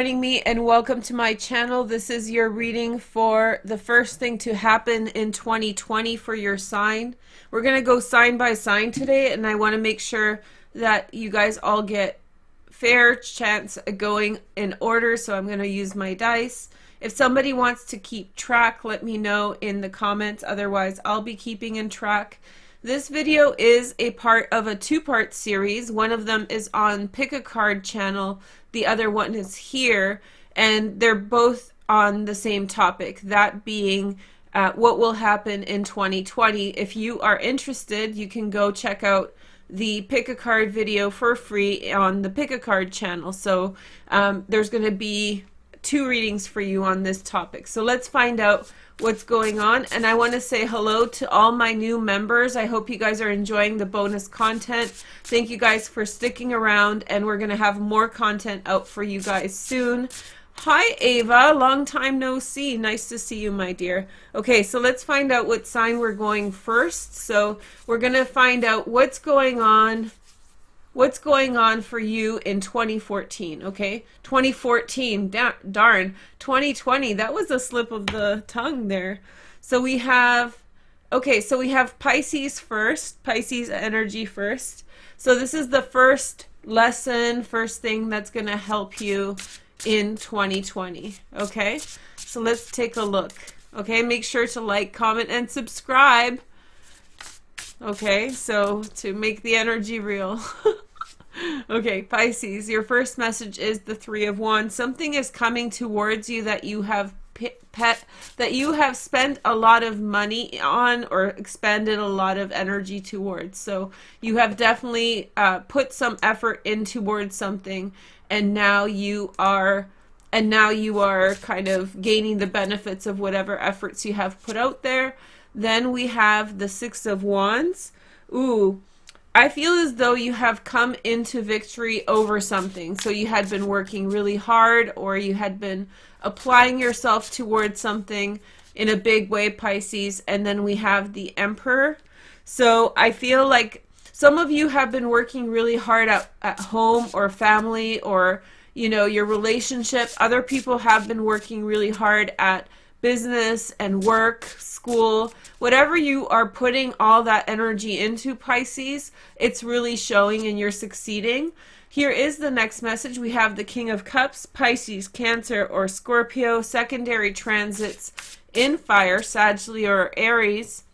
Joining me and welcome to my channel. This is your reading for the first thing to happen in 2020 for your sign. We're going to go sign by sign today, and I want to make sure that you guys all get fair chance at going in order, so I'm going to use my dice. If somebody wants to keep track, let me know in the comments. Otherwise, I'll be keeping in track. This video is a part of a two-part series. One of them is on Pick a Card channel. The other one is here, and they're both on the same topic, that being what will happen in 2020. If you are interested, you can go check out the Pick a Card video for free on the Pick a Card channel. So there's going to be two readings for you on this topic. So let's find out what's going on. And I want to say hello to all my new members. I hope you guys are enjoying the bonus content. Thank you guys for sticking around, and we're going to have more content out for you guys soon. Hi Ava, long time no see. Nice to see you, my dear. Okay, so let's find out what sign we're going first. So we're going to find out what's going on for you in 2014. Okay, 2014, darn, 2020, that was a slip of the tongue there. So we have, okay, so we have Pisces first, Pisces energy first. So this is the first lesson, first thing that's going to help you in 2020. Okay, so let's take a look. Okay, make sure to like, comment, and subscribe. Okay, so to make the energy real. Okay, Pisces, your first message is the Three of Wands. Something is coming towards you that you have that you have spent a lot of money on or expended a lot of energy towards. So you have definitely put some effort in towards something, and now you are kind of gaining the benefits of whatever efforts you have put out there. Then we have the Six of Wands. Ooh, I feel as though you have come into victory over something. So you had been working really hard, or you had been applying yourself towards something in a big way, Pisces. And then we have the Emperor. So I feel like some of you have been working really hard at home or family, or, you know, your relationship. Other people have been working really hard at business and work, school, whatever you are putting all that energy into, Pisces, it's really showing and you're succeeding. Here is the next message. We have the King of Cups, Pisces, Cancer, or Scorpio, secondary transits in fire, Sagittarius or Aries.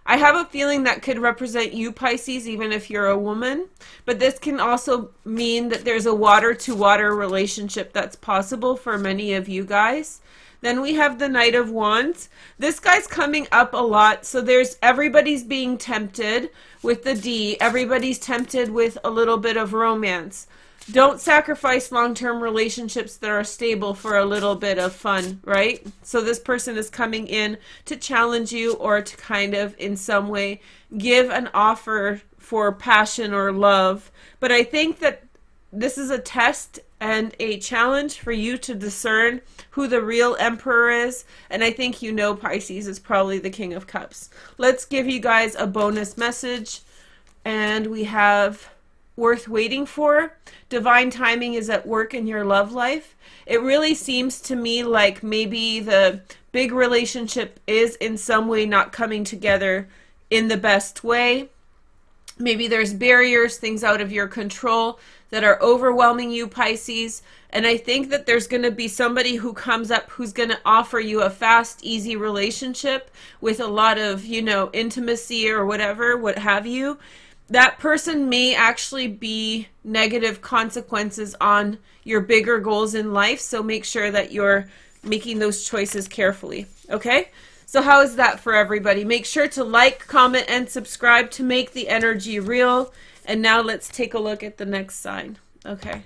I have a feeling that could represent you, Pisces, even if you're a woman. But this can also mean that there's a water-to-water relationship that's possible for many of you guys. Then we have the Knight of Wands. This guy's coming up a lot. So everybody's being tempted with the D. Everybody's tempted with a little bit of romance. Don't sacrifice long-term relationships that are stable for a little bit of fun, right? So this person is coming in to challenge you, or to kind of in some way give an offer for passion or love. But I think that this is a test and a challenge for you to discern who the real Emperor is. And I think you know Pisces is probably the King of Cups. Let's give you guys a bonus message. And we have worth waiting for. Divine timing is at work in your love life. It really seems to me like maybe the big relationship is in some way not coming together in the best way. Maybe there's barriers, things out of your control that are overwhelming you, Pisces. And I think that there's going to be somebody who comes up who's going to offer you a fast, easy relationship with a lot of, you know, intimacy or whatever, what have you. That person may actually be negative consequences on your bigger goals in life. So make sure that you're making those choices carefully. Okay? So how is that for everybody? Make sure to like, comment, and subscribe to make the energy real. And now let's take a look at the next sign. Okay.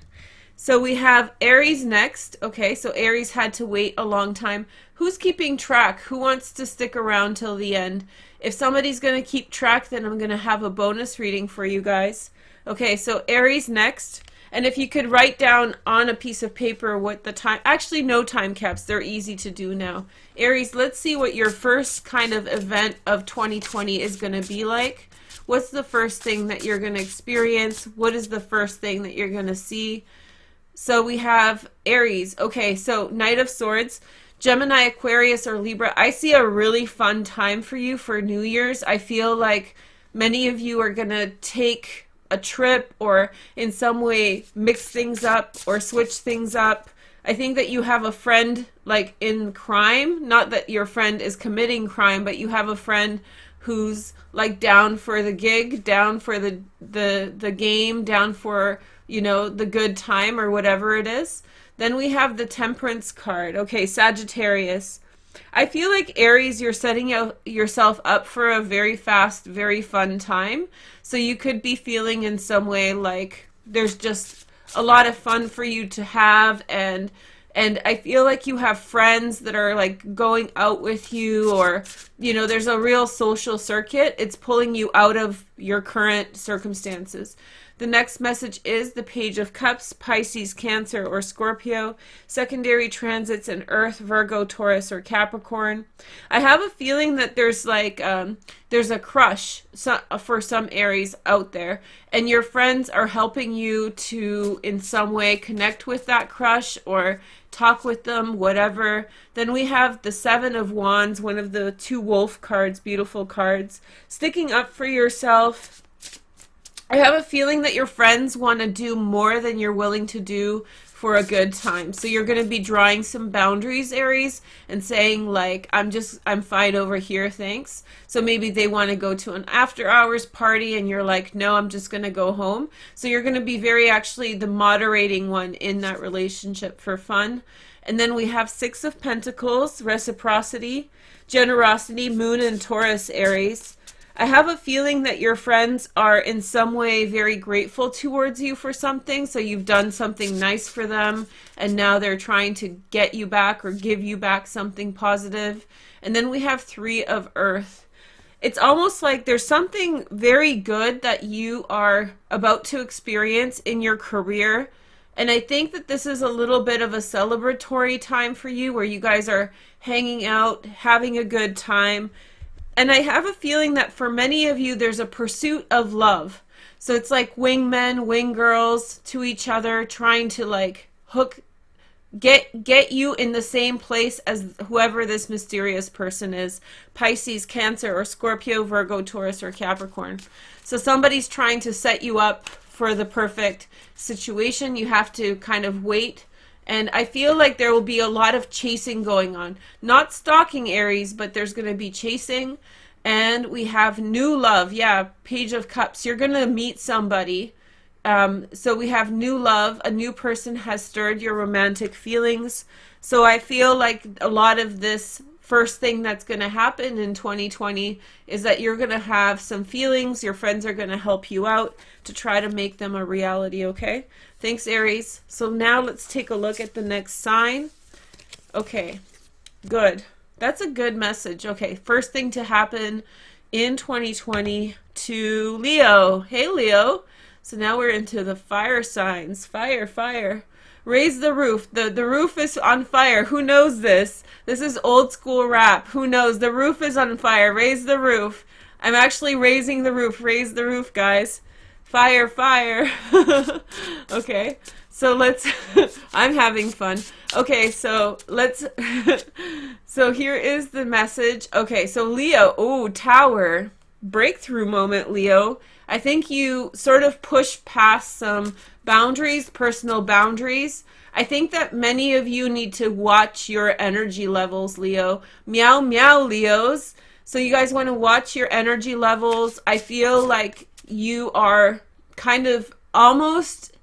So we have Aries next. Okay, so Aries had to wait a long time. Who's keeping track? Who wants to stick around till the end? If somebody's going to keep track, then I'm going to have a bonus reading for you guys. Okay, so Aries next. And if you could write down on a piece of paper what the time, actually no time caps, they're easy to do now. Aries, let's see what your first kind of event of 2020 is going to be like. What's the first thing that you're going to experience? What is the first thing that you're going to see? So we have Aries. Okay, so Knight of Swords, Gemini, Aquarius, or Libra. I see a really fun time for you for New Year's. I feel like many of you are going to take a trip or in some way mix things up or switch things up. I think that you have a friend like in crime, not that your friend is committing crime, but you have a friend who's like down for the gig, down for the game, down for, you know, the good time or whatever it is. Then we have the Temperance card. Okay, Sagittarius. I feel like Aries, you're setting yourself up for a very fast, very fun time. So you could be feeling in some way like there's just a lot of fun for you to have, and I feel like you have friends that are like going out with you, or, you know, there's a real social circuit. It's pulling you out of your current circumstances. The next message is the Page of Cups, Pisces, Cancer, or Scorpio. Secondary transits in Earth, Virgo, Taurus, or Capricorn. I have a feeling that there's like, there's a crush for some Aries out there, and your friends are helping you to, in some way, connect with that crush or talk with them, whatever. Then we have the Seven of Wands, one of the two wolf cards, beautiful cards. Sticking up for yourself. I have a feeling that your friends want to do more than you're willing to do for a good time. So you're going to be drawing some boundaries, Aries, and saying like, I'm fine over here, thanks. So maybe they want to go to an after hours party and you're like, no, I'm just going to go home. So you're going to be very actually the moderating one in that relationship for fun. And then we have Six of Pentacles, reciprocity, generosity, Moon and Taurus, Aries. I have a feeling that your friends are in some way very grateful towards you for something. So you've done something nice for them, and now they're trying to get you back or give you back something positive. And then we have Three of Earth. It's almost like there's something very good that you are about to experience in your career. And I think that this is a little bit of a celebratory time for you, where you guys are hanging out, having a good time. And I have a feeling that for many of you, there's a pursuit of love. So it's like wingmen, wing girls to each other, trying to like get you in the same place as whoever this mysterious person is. Pisces, Cancer, or Scorpio, Virgo, Taurus, or Capricorn. So somebody's trying to set you up for the perfect situation. You have to kind of wait. And I feel like there will be a lot of chasing going on. Not stalking, Aries, but there's going to be chasing. And we have new love. Yeah, Page of Cups. You're going to meet somebody. So we have new love. A new person has stirred your romantic feelings. So I feel like a lot of this first thing that's going to happen in 2020 is that you're going to have some feelings. Your friends are going to help you out to try to make them a reality, okay? Thanks, Aries. So now let's take a look at the next sign. Okay, good. That's a good message. Okay, first thing to happen in 2020 to Leo. Hey, Leo. So now we're into the fire signs. Fire, fire. Raise the roof. The roof is on fire. Who knows this? This is old school rap. Who knows? The roof is on fire. Raise the roof. I'm actually raising the roof. Raise the roof, guys. Fire, fire. Okay, so let's, I'm having fun. Okay, so let's, so here is the message. Okay, so Leo, oh, Tower, breakthrough moment, Leo. I think you sort of push past some boundaries, personal boundaries. I think that many of you need to watch your energy levels, Leo. Meow, meow, Leos. So you guys want to watch your energy levels. I feel like you are kind of almost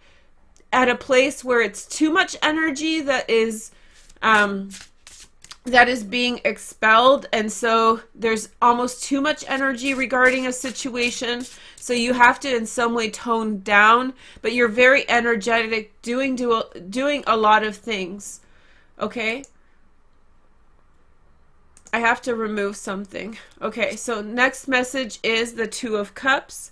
at a place where it's too much energy that is being expelled, and so there's almost too much energy regarding a situation, so you have to in some way tone down, but you're very energetic, doing a lot of things. Okay, I have to remove something. Okay, so next message is the Two of Cups.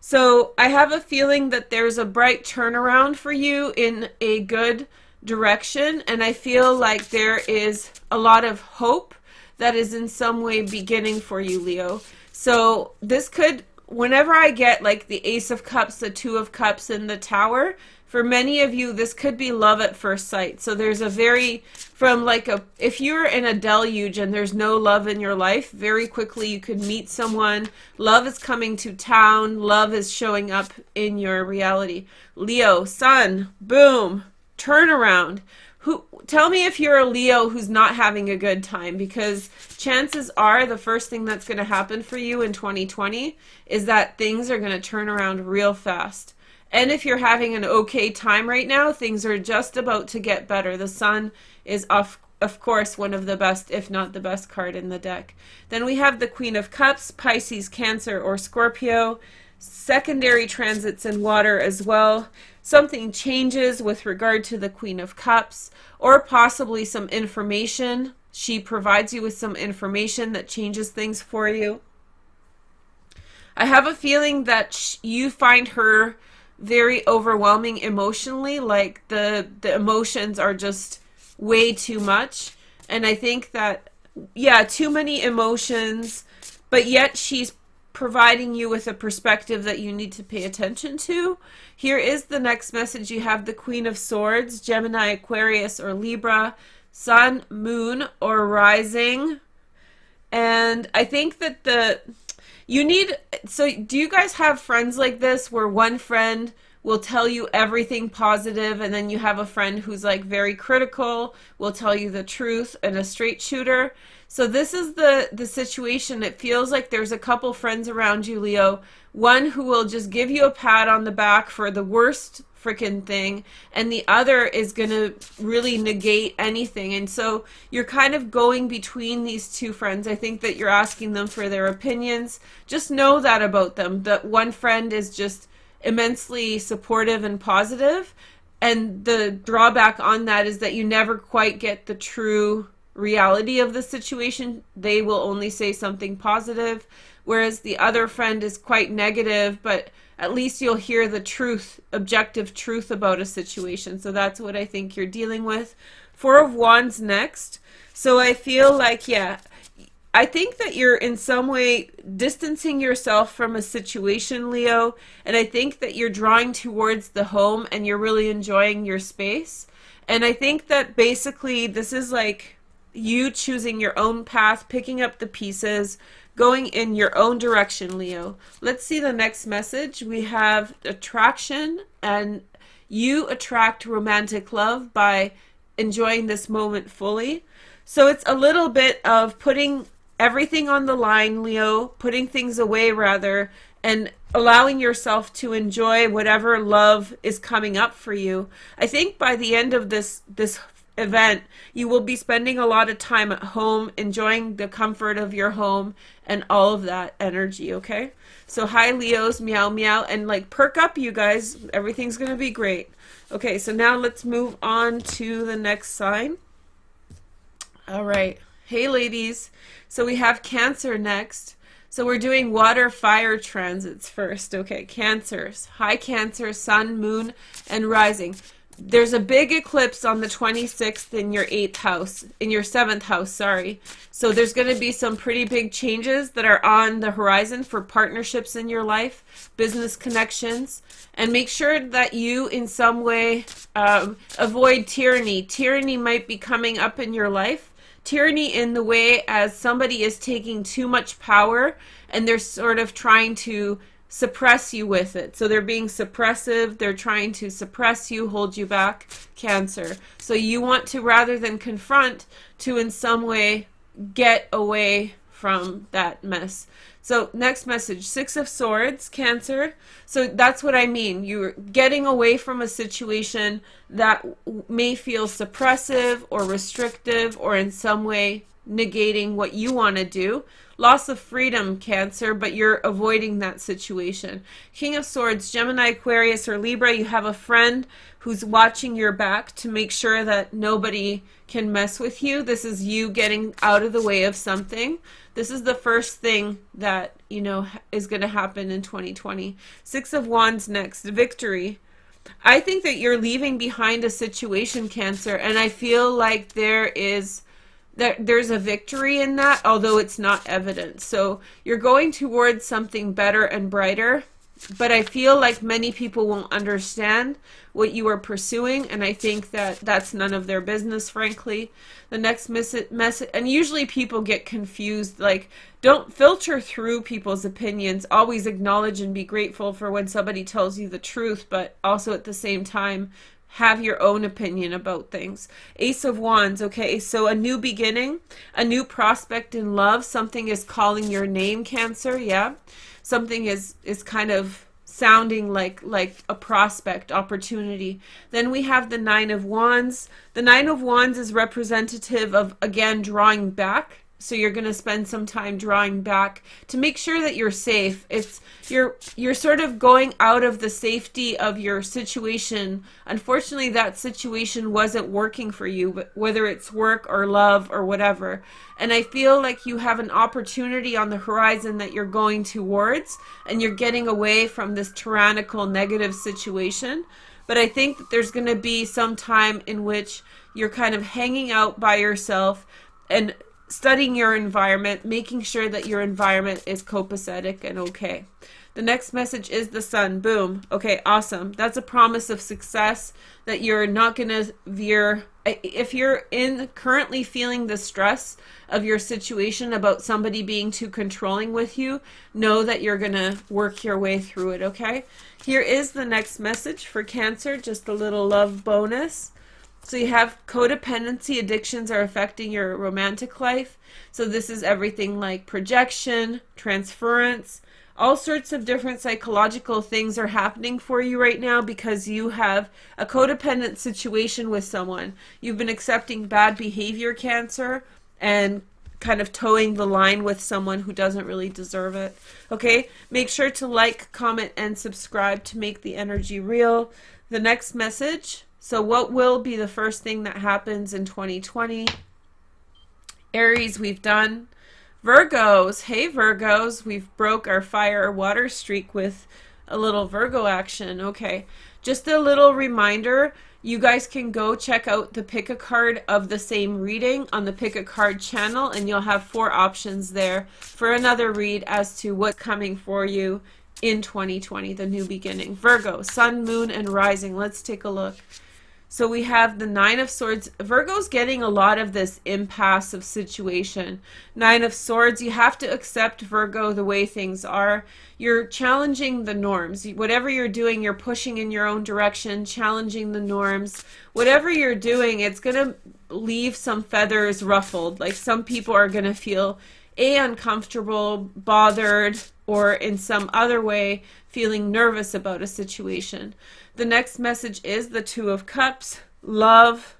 So I have a feeling that there's a bright turnaround for you in a good direction, and I feel like there is a lot of hope that is in some way beginning for you, Leo. So this could, whenever I get like the Ace of Cups, the Two of Cups, and the Tower, For many of you, this could be love at first sight. So there's a very, from like a, if you're in a deluge and there's no love in your life, very quickly you could meet someone. Love is coming to town. Love is showing up in your reality. Leo, sun, boom, turnaround. Tell me if you're a Leo who's not having a good time, because chances are the first thing that's going to happen for you in 2020 is that things are going to turn around real fast. And if you're having an okay time right now, things are just about to get better. The sun is, of course, one of the best, if not the best card in the deck. Then we have the Queen of Cups, Pisces, Cancer, or Scorpio. Secondary transits in water as well. Something changes with regard to the Queen of Cups, or possibly some information. She provides you with some information that changes things for you. I have a feeling that you find her very overwhelming emotionally, like the emotions are just way too much. And I think that, yeah, too many emotions, but yet she's providing you with a perspective that you need to pay attention to. Here is the next message. You have the Queen of Swords, Gemini, Aquarius, or Libra, Sun, Moon, or Rising. And I think that so do you guys have friends like this where one friend will tell you everything positive, and then you have a friend who's like very critical, will tell you the truth, and a straight shooter? So this is the situation. It feels like there's a couple friends around you, Leo. One who will just give you a pat on the back for the worst freaking thing, and the other is going to really negate anything. And so you're kind of going between these two friends. I think that you're asking them for their opinions. Just know that about them, that one friend is just immensely supportive and positive, and the drawback on that is that you never quite get the true reality of the situation. They will only say something positive, whereas the other friend is quite negative, but at least you'll hear the truth, objective truth about a situation. So that's what I think you're dealing with. Four of Wands next. So I feel like, yeah, I think that you're in some way distancing yourself from a situation, Leo, and I think that you're drawing towards the home and you're really enjoying your space. And I think that basically this is like you choosing your own path, picking up the pieces, going in your own direction, Leo. Let's see the next message. We have attraction, and you attract romantic love by enjoying this moment fully. So it's a little bit of putting everything on the line, Leo, putting things away rather, and allowing yourself to enjoy whatever love is coming up for you. I think by the end of this event, you will be spending a lot of time at home, enjoying the comfort of your home and all of that energy, okay? So hi, Leos, meow, meow, and like perk up, you guys. Everything's going to be great. Okay, so now let's move on to the next sign. All right. Hey, ladies. So we have Cancer next. So we're doing water, fire transits first. Okay, Cancers. Hi, Cancer, Sun, Moon, and Rising. There's a big eclipse on the 26th in your 8th house, in your 7th house, sorry. So there's going to be some pretty big changes that are on the horizon for partnerships in your life, business connections, and make sure that you in some way avoid tyranny. Tyranny might be coming up in your life. Tyranny in the way as somebody is taking too much power and they're sort of trying to suppress you with it. So they're being suppressive. They're trying to suppress you, hold you back, Cancer. So you want to, rather than confront, to in some way get away from that mess. So next message, Six of Swords, Cancer. So that's what I mean. You're getting away from a situation that may feel suppressive or restrictive or in some way negating what you want to do. Loss of freedom, Cancer, but you're avoiding that situation. King of Swords, Gemini, Aquarius, or Libra. You have a friend who's watching your back to make sure that nobody can mess with you. This is you getting out of the way of something. This is the first thing that, you know, is going to happen in 2020. Six of Wands next, victory. I think that you're leaving behind a situation, Cancer, and I feel like there's a victory in that, although it's not evident. So you're going towards something better and brighter. But I feel like many people won't understand what you are pursuing, and I think that that's none of their business, frankly. The next message, and usually people get confused, like, don't filter through people's opinions. Always acknowledge and be grateful for when somebody tells you the truth, but also at the same time, have your own opinion about things. Ace of Wands, okay, so a new beginning, a new prospect in love. Something is calling your name, Cancer, yeah. Something is kind of sounding like a prospect, opportunity. Then we have the Nine of Wands. The Nine of Wands is representative of, again, drawing back. So you're going to spend some time drawing back to make sure that you're safe. It's you're sort of going out of the safety of your situation. Unfortunately, that situation wasn't working for you, but whether it's work or love or whatever. And I feel like you have an opportunity on the horizon that you're going towards, and you're getting away from this tyrannical negative situation. But I think that there's going to be some time in which you're kind of hanging out by yourself and studying your environment, making sure that your environment is copacetic and okay. The next message is the Sun. Boom. Okay, awesome. That's a promise of success, that you're not going to veer. If you're currently feeling the stress of your situation about somebody being too controlling with you, know that you're going to work your way through it, okay? Here is the next message for Cancer, just a little love bonus. So you have codependency, addictions are affecting your romantic life. So this is everything like projection, transference, all sorts of different psychological things are happening for you right now because you have a codependent situation with someone. You've been accepting bad behavior, Cancer, and kind of towing the line with someone who doesn't really deserve it. Okay, make sure to like, comment, and subscribe to make the energy real. The next message. So what will be the first thing that happens in 2020? Aries, we've done. Virgos, hey Virgos, we've broke our fire or water streak with a little Virgo action. Okay, just a little reminder, you guys can go check out the pick a card of the same reading on the pick a card channel, and you'll have 4 options there for another read as to what's coming for you in 2020, the new beginning. Virgo, Sun, Moon, and Rising. Let's take a look. So we have the Nine of Swords. Virgo's getting a lot of this impassive situation. Nine of Swords, you have to accept, Virgo, the way things are. You're challenging the norms. Whatever you're doing, you're pushing in your own direction, challenging the norms. Whatever you're doing, it's going to leave some feathers ruffled. Like some people are going to feel uncomfortable, bothered, or in some other way feeling nervous about a situation. The next message is the Two of Cups, love.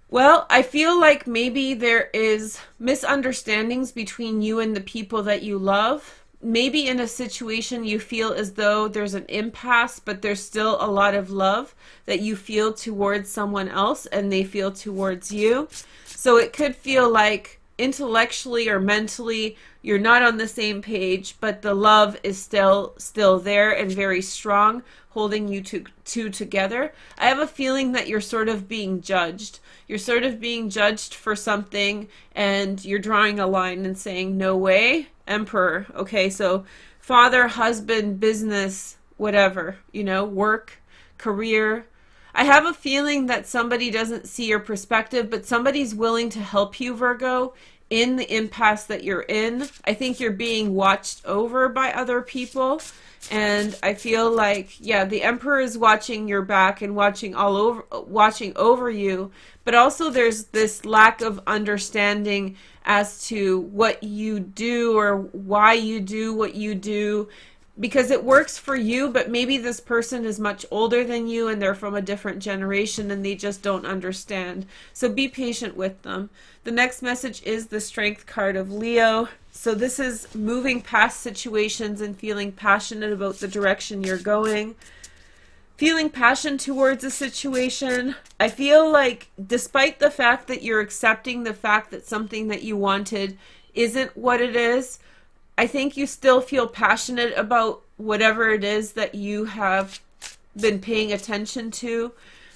Well, I feel like maybe there is misunderstandings between you and the people that you love. Maybe in a situation you feel as though there's an impasse, but there's still a lot of love that you feel towards someone else and they feel towards you. So it could feel like intellectually or mentally you're not on the same page, but the love is still there and very strong, holding you two together. I have a feeling that you're sort of being judged. You're sort of being judged for something, and you're drawing a line and saying, no way, Emperor. Okay, so father, husband, business, whatever, you know, work, career. I have a feeling that somebody doesn't see your perspective, but somebody's willing to help you, Virgo, in the impasse that you're in. I think you're being watched over by other people, and I feel like, yeah, the Emperor is watching your back and watching over you, but also there's this lack of understanding as to what you do or why you do what you do, because it works for you, but maybe this person is much older than you and they're from a different generation and they just don't understand. So be patient with them. The next message is the Strength card of Leo. So this is moving past situations and feeling passionate about the direction you're going. Feeling passion towards a situation. I feel like despite the fact that you're accepting the fact that something that you wanted isn't what it is, I think you still feel passionate about whatever it is that you have been paying attention to,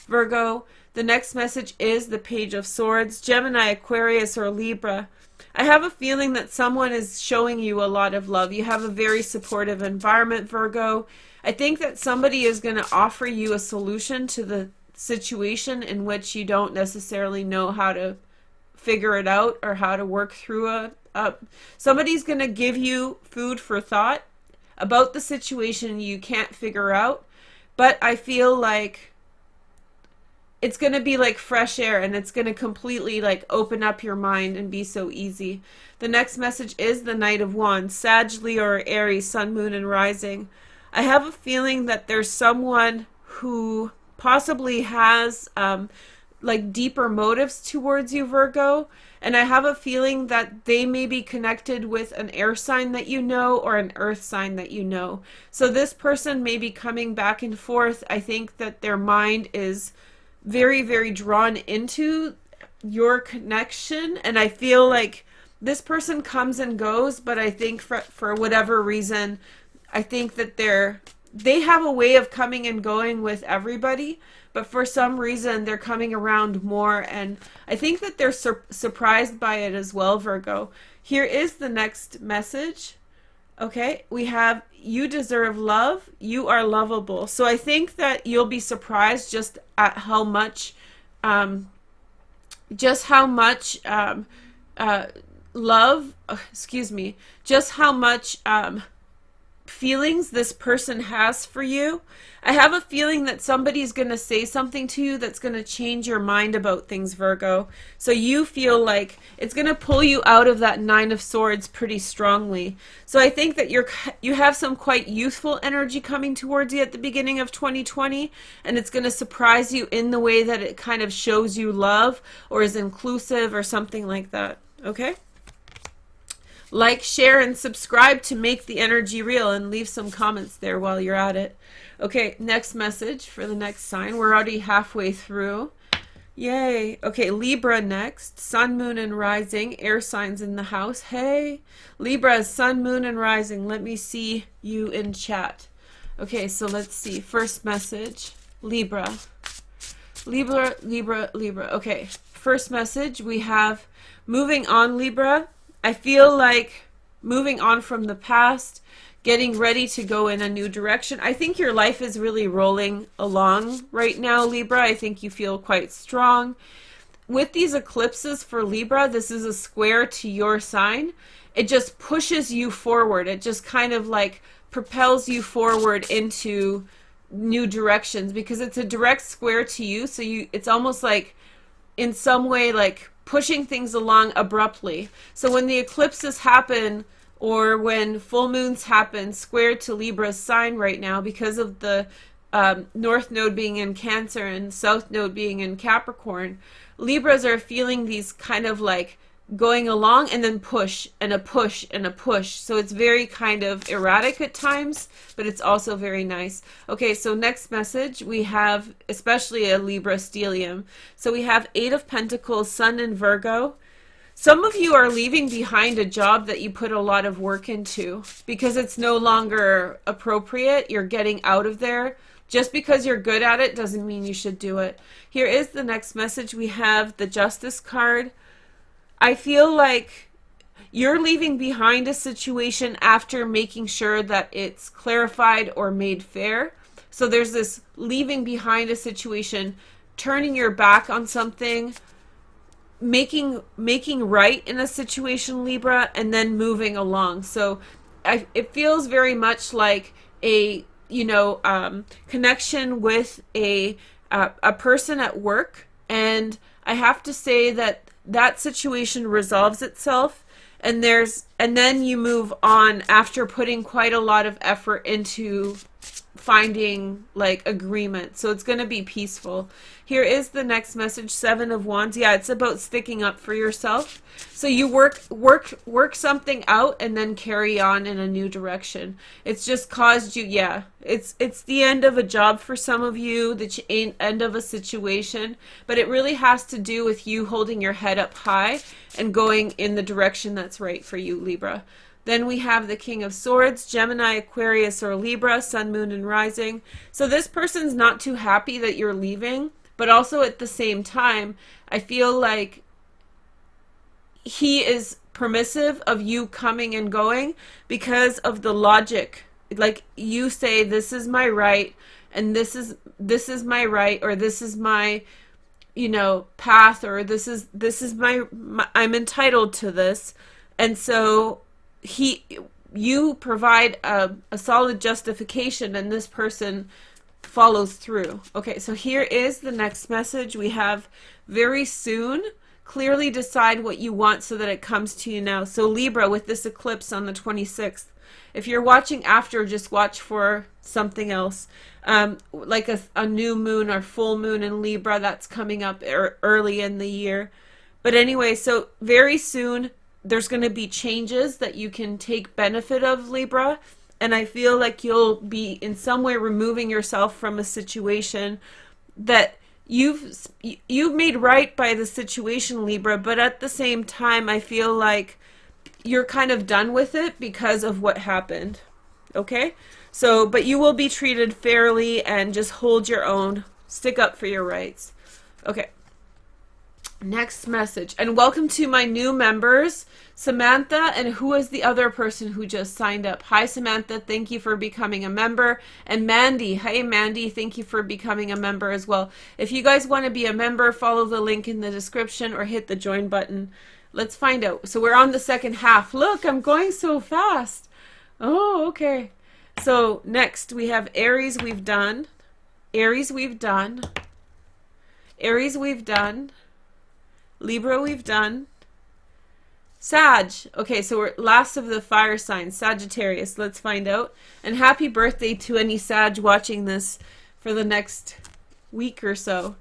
Virgo. The next message is the Page of Swords, Gemini, Aquarius, or Libra. I have a feeling that someone is showing you a lot of love. You have a very supportive environment, Virgo. I think that somebody is going to offer you a solution to the situation in which you don't necessarily know how to figure it out or how to work through somebody's going to give you food for thought about the situation you can't figure out. But I feel like it's going to be like fresh air, and it's going to completely like open up your mind and be so easy. The next message is the Knight of Wands, Sag, Leo, or Aries, Sun, Moon, and Rising. I have a feeling that there's someone who possibly has like deeper motives towards you, Virgo. And I have a feeling that they may be connected with an air sign that you know, or an earth sign that you know. So this person may be coming back and forth. I think that their mind is very, very drawn into your connection. And I feel like this person comes and goes, but I think for whatever reason, I think that they have a way of coming and going with everybody, but for some reason they're coming around more, and I think that they're surprised by it as well, Virgo. Here is the next message. Okay, we have, you deserve love, you are lovable. So I think that you'll be surprised just at how much love, excuse me, just how much feelings this person has for you. I have a feeling that somebody's going to say something to you that's going to change your mind about things, Virgo. So you feel like it's going to pull you out of that Nine of Swords pretty strongly. So I think that you have some quite youthful energy coming towards you at the beginning of 2020, and it's going to surprise you in the way that it kind of shows you love or is inclusive or something like that. Okay? Like, share, and subscribe to make the energy real, and leave some comments there while you're at it. Okay, next message for the next sign. We're already halfway through. Yay. Okay, Libra next. Sun, Moon, and Rising. Air signs in the house. Hey, Libra, Sun, Moon, and Rising. Let me see you in chat. Okay, so let's see. First message. Libra. Libra, Libra, Libra. Okay, first message. We have moving on, Libra. I feel like moving on from the past, getting ready to go in a new direction. I think your life is really rolling along right now, Libra. I think you feel quite strong. With these eclipses for Libra, this is a square to your sign. It just pushes you forward. It just kind of like propels you forward into new directions because it's a direct square to you. So it's almost like in some way like pushing things along abruptly. So when the eclipses happen, or when full moons happen square to Libra's sign right now, because of the North Node being in Cancer and South Node being in Capricorn, Libras are feeling these kind of like going along and then push and a push and a push. So it's very kind of erratic at times, but it's also very nice. Okay, so next message, we have especially a Libra stellium. So we have Eight of Pentacles, Sun, and Virgo. Some of you are leaving behind a job that you put a lot of work into because it's no longer appropriate. You're getting out of there. Just because you're good at it doesn't mean you should do it. Here is the next message. We have the Justice card. I feel like you're leaving behind a situation after making sure that it's clarified or made fair. So there's this leaving behind a situation, turning your back on something, making right in a situation, Libra, and then moving along. So it feels very much like a connection with a person at work, and I have to say that situation resolves itself, and then you move on after putting quite a lot of effort into finding like agreement. So it's going to be peaceful. Here is the next message, Seven of Wands. Yeah, it's about sticking up for yourself. So you work something out and then carry on in a new direction. It's just caused you, yeah, it's the end of a job for some of you, the end of a situation, but it really has to do with you holding your head up high and going in the direction that's right for you, Libra. Then we have the King of Swords, Gemini, Aquarius, or Libra, Sun, Moon, and Rising. So this person's not too happy that you're leaving. But also at the same time, I feel like he is permissive of you coming and going because of the logic. Like you say, this is my right, and this is my right, or this is my, you know, path, or this is my I'm entitled to this. And so you provide a solid justification, and this person follows through. Okay, so here is the next message. We have very soon. Clearly decide what you want so that it comes to you now. So Libra, with this eclipse on the 26th. If you're watching after, just watch for something else. Like a new moon or full moon in Libra that's coming up early in the year. But anyway, so very soon there's going to be changes that you can take benefit of, Libra. And I feel like you'll be in some way removing yourself from a situation that you've made right by the situation, Libra. But at the same time, I feel like you're kind of done with it because of what happened. Okay? So, but you will be treated fairly, and just hold your own. Stick up for your rights. Okay. Next message. And welcome to my new members, Samantha, and who is the other person who just signed up? Hi, Samantha. Thank you for becoming a member. And Mandy. Hey, Mandy. Thank you for becoming a member as well. If you guys want to be a member, follow the link in the description or hit the join button. Let's find out. So we're on the second half. Look, I'm going so fast. Oh, okay. So next we have Aries. We've done. Aries we've done. Aries we've done. Libra we've done. Sag. Okay, so we're last of the fire signs. Sagittarius. Let's find out. And happy birthday to any Sag watching this for the next week or so.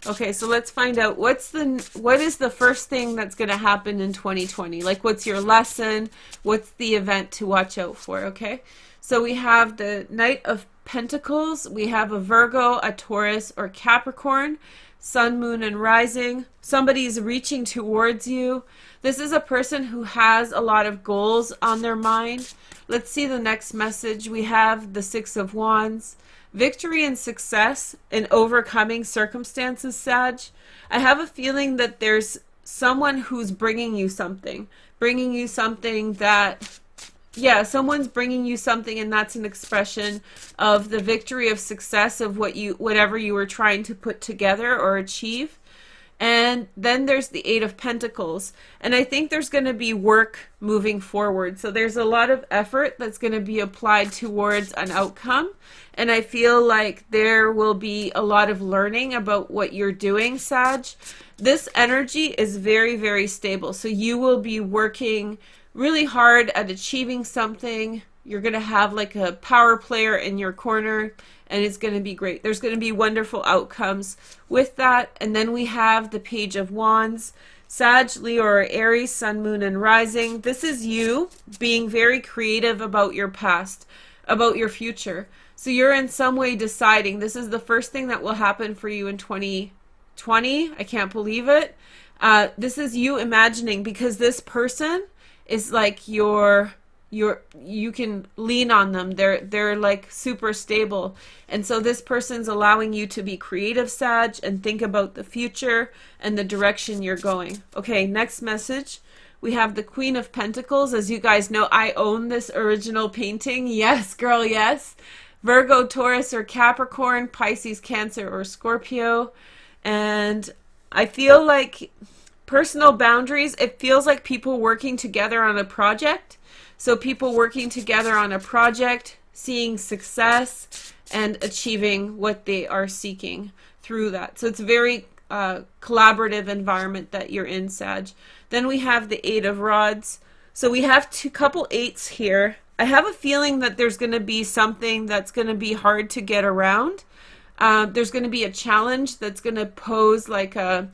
Okay, so let's find out what is the first thing that's going to happen in 2020? Like, what's your lesson? What's the event to watch out for? Okay, so we have the Knight of Pentacles. We have a Virgo, a Taurus, or Capricorn. Sun, moon, and rising. Somebody's reaching towards you. This is a person who has a lot of goals on their mind. Let's see the next message. We have the Six of Wands. Victory and success in overcoming circumstances, Sag. I have a feeling that there's someone who's bringing you something that, yeah, someone's bringing you something, and that's an expression of the victory of success of whatever you were trying to put together or achieve. And then there's the Eight of Pentacles. And I think there's going to be work moving forward. So there's a lot of effort that's going to be applied towards an outcome. And I feel like there will be a lot of learning about what you're doing, Sag. This energy is very, very stable. So you will be working really hard at achieving something. You're going to have like a power player in your corner, and it's going to be great. There's going to be wonderful outcomes with that. And then we have the Page of Wands. Sag, Leo, or Aries, Sun, Moon, and Rising. This is you being very creative about your past, about your future. So you're in some way deciding. This is the first thing that will happen for you in 2020. I can't believe it. This is you imagining, because this person is like you can lean on them. They're like super stable. And so this person's allowing you to be creative, Sag, and think about the future and the direction you're going. Okay, next message. We have the Queen of Pentacles. As you guys know, I own this original painting. Yes, girl, yes. Virgo, Taurus, or Capricorn, Pisces, Cancer, or Scorpio. And I feel like personal boundaries, it feels like people working together on a project. So people working together on a project, seeing success, and achieving what they are seeking through that. So it's a very collaborative environment that you're in, Sag. Then we have the Eight of Rods. So we have couple eights here. I have a feeling that there's going to be something that's going to be hard to get around. There's going to be a challenge that's going to pose like a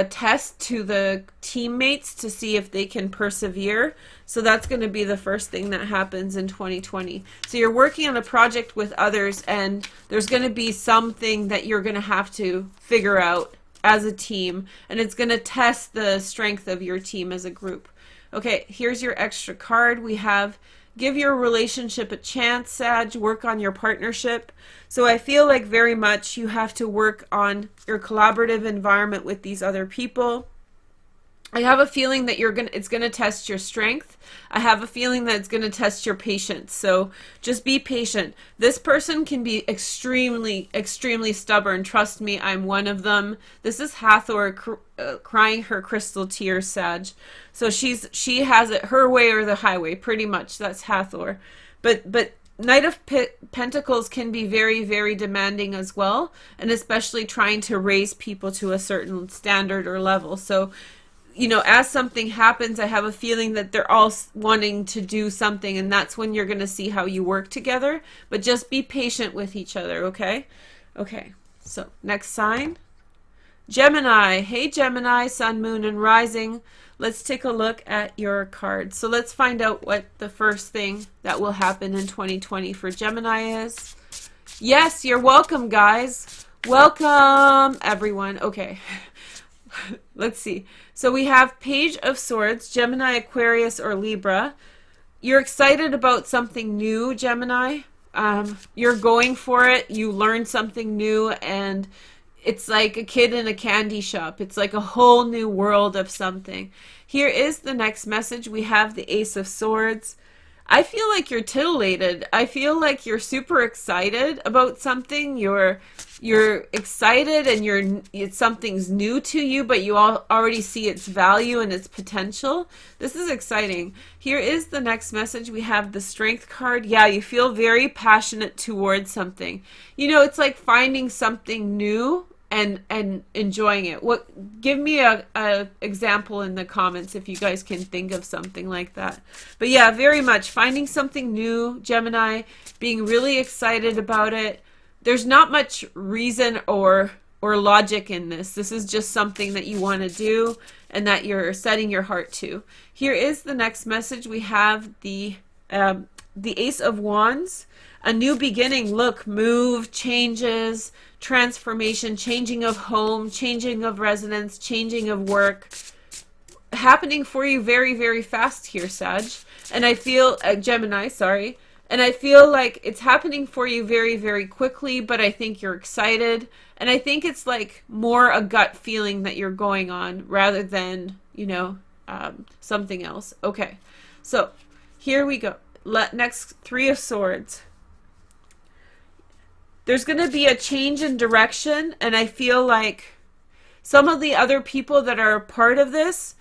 test to the teammates to see if they can persevere. So that's going to be the first thing that happens in 2020. So you're working on a project with others, and there's going to be something that you're going to have to figure out as a team, and it's going to test the strength of your team as a group. Okay, here's your extra card. We have Give your relationship a chance, Sag. Work on your partnership. So I feel like very much you have to work on your collaborative environment with these other people. I have a feeling that it's gonna test your strength. I have a feeling that it's gonna test your patience. So just be patient. This person can be extremely, extremely stubborn. Trust me, I'm one of them. This is Hathor crying her crystal tears, Sag. So she has it her way or the highway, pretty much. That's Hathor. But Knight of Pentacles can be very, very demanding as well, and especially trying to raise people to a certain standard or level. So you know, as something happens, I have a feeling that they're all wanting to do something, and that's when you're going to see how you work together. But just be patient with each other, okay? Okay, so next sign. Gemini. Hey, Gemini, Sun, Moon, and Rising. Let's take a look at your cards. So let's find out what the first thing that will happen in 2020 for Gemini is. Yes, you're welcome, guys. Welcome, everyone. Okay. Let's see. So we have Page of Swords, Gemini, Aquarius, or Libra. You're excited about something new, Gemini. You're going for it. You learned something new, and it's like a kid in a candy shop. It's like a whole new world of something. Here is the next message. We have the Ace of Swords. I feel like you're titillated. I feel like you're super excited about something. You're excited, and something's new to you, but you already see its value and its potential. This is exciting. Here is the next message. We have the Strength card. Yeah, you feel very passionate towards something. You know, it's like finding something new and enjoying it. Give me a example in the comments if you guys can think of something like that. But yeah, very much finding something new, Gemini, being really excited about it. There's not much reason or logic in this. This is just something that you want to do and that you're setting your heart to. Here is the next message. We have the Ace of Wands. A new beginning. Look, move, changes, transformation, changing of home, changing of residence, changing of work, happening for you very, very fast here, Sag. And I feel, Gemini, sorry. And I feel like it's happening for you very, very quickly, but I think you're excited. And I think it's like more a gut feeling that you're going on rather than, you know, something else. Okay, so here we go. Next, Three of Swords. There's going to be a change in direction, and I feel like some of the other people that are a part of this,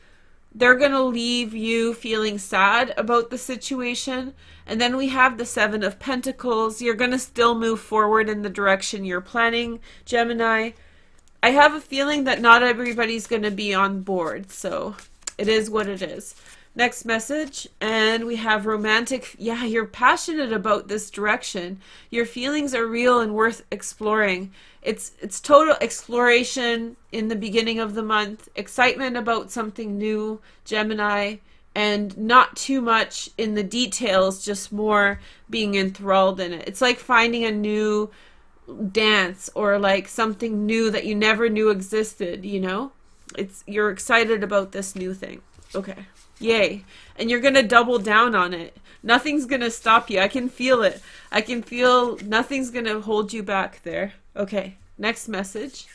they're going to leave you feeling sad about the situation. And then we have the Seven of Pentacles. You're going to still move forward in the direction you're planning, Gemini. I have a feeling that not everybody's going to be on board, so it is what it is. Next message, and we have romantic. Yeah, you're passionate about this direction. Your feelings are real and worth exploring. It's total exploration in the beginning of the month, excitement about something new, Gemini, and not too much in the details, just more being enthralled in it. It's like finding a new dance or like something new that you never knew existed, you know? You're excited about this new thing. Okay. Yay. And you're going to double down on it. Nothing's going to stop you. I can feel it. I can feel nothing's going to hold you back there. Okay. Next message.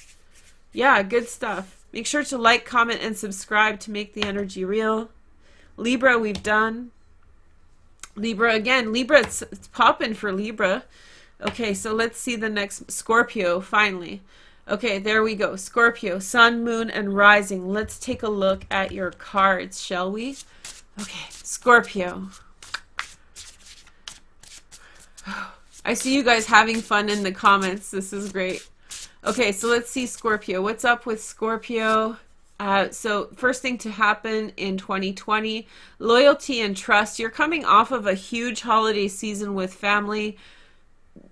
Yeah, good stuff. Make sure to like, comment, and subscribe to make the energy real. Libra, we've done. Libra again. Libra, it's popping for Libra. Okay, so let's see the next. Scorpio, finally. Okay, there we go. Scorpio, Sun, Moon, and Rising. Let's take a look at your cards, shall we? Okay, Scorpio. I see you guys having fun in the comments. This is great. Okay, so let's see Scorpio. What's up with Scorpio? So first thing to happen in 2020, loyalty and trust. You're coming off of a huge holiday season with family.